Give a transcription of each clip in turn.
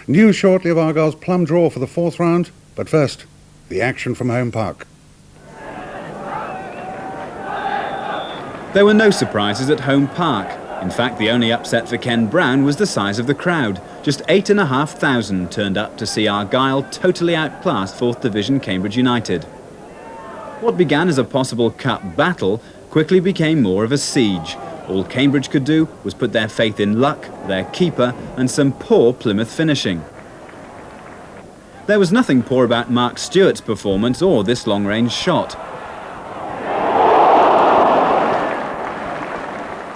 News shortly of Argyle's plum draw for the fourth round, but first, the action from home park. There were no surprises at home park. In fact, the only upset for Ken Brown was the size of the crowd. Just 8,500 turned up to see Argyle totally outclass 4th Division Cambridge United. What began as a possible cup battle quickly became more of a siege. All Cambridge could do was put their faith in luck, their keeper, and some poor Plymouth finishing. There was nothing poor about Mark Stewart's performance or this long-range shot.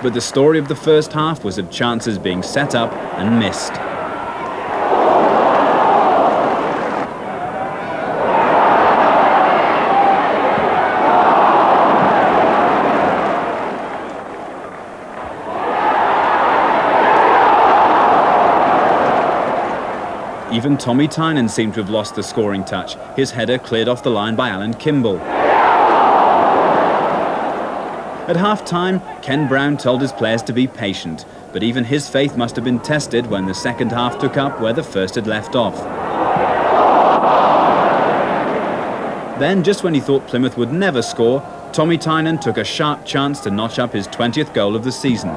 But the story of the first half was of chances being set up and missed. Even Tommy Tynan seemed to have lost the scoring touch. His header cleared off the line by Alan Kimball. At half-time, Ken Brown told his players to be patient, but even his faith must have been tested when the second half took up where the first had left off. Then, just when he thought Plymouth would never score, Tommy Tynan took a sharp chance to notch up his 20th goal of the season.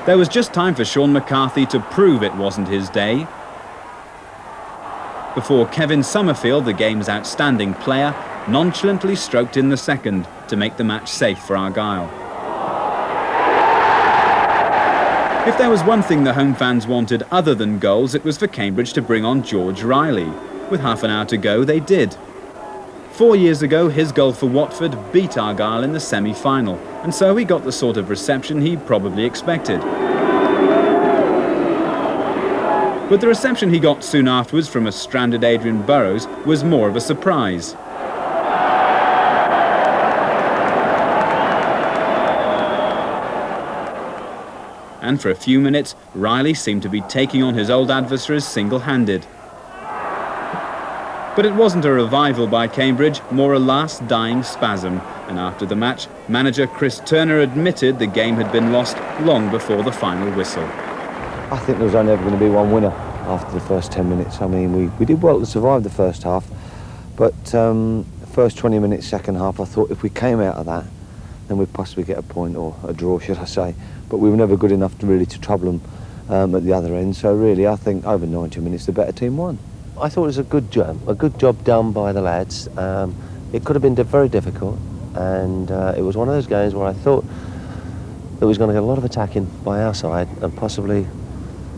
There was just time for Sean McCarthy to prove it wasn't his day, before Kevin Summerfield, the game's outstanding player, nonchalantly stroked in the second to make the match safe for Argyle. If there was one thing the home fans wanted other than goals, it was for Cambridge to bring on George Riley. With half an hour to go, they did. 4 years ago, his goal for Watford beat Argyle in the semi-final, and so he got the sort of reception he probably expected. But the reception he got soon afterwards from a stranded Adrian Burrows was more of a surprise. And for a few minutes, Riley seemed to be taking on his old adversaries single-handed. But it wasn't a revival by Cambridge, more a last dying spasm. And after the match, manager Chris Turner admitted the game had been lost long before the final whistle. I think there was only ever going to be one winner after the first 10 minutes. I mean, we did well to survive the first half, but first 20 minutes, second half, I thought if we came out of that, then we'd possibly get a point, or a draw, should I say. But we were never good enough to really trouble them at the other end. So really, I think over 90 minutes, the better team won. I thought it was a good job done by the lads. It could have been very difficult, and it was one of those games where I thought that we was going to get a lot of attacking by our side, and possibly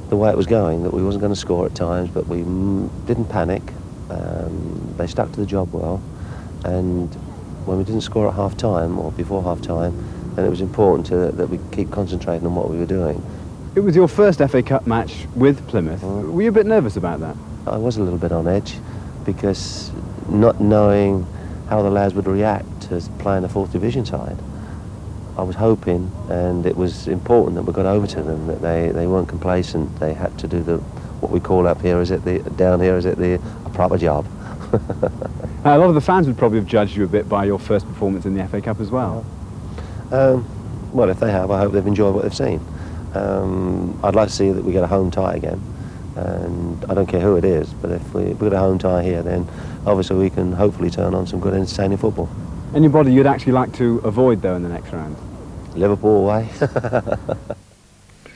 the way it was going, that we wasn't going to score at times, but we didn't panic. They stuck to the job well, and when we didn't score at half-time, or before half-time, then it was important that we keep concentrating on what we were doing. It was your first FA Cup match with Plymouth. Were you a bit nervous about that? I was a little bit on edge, because not knowing how the lads would react to playing a 4th Division side, I was hoping, and it was important that we got over to them, that they weren't complacent. They had to do what we call up here, down here, a proper job. A lot of the fans would probably have judged you a bit by your first performance in the FA Cup as well. Well, if they have, I hope they've enjoyed what they've seen. I'd like to see that we get a home tie again, and I don't care who it is, but if we get a home tie here, then obviously we can hopefully turn on some good entertaining football. Anybody you'd actually like to avoid though in the next round? Liverpool away.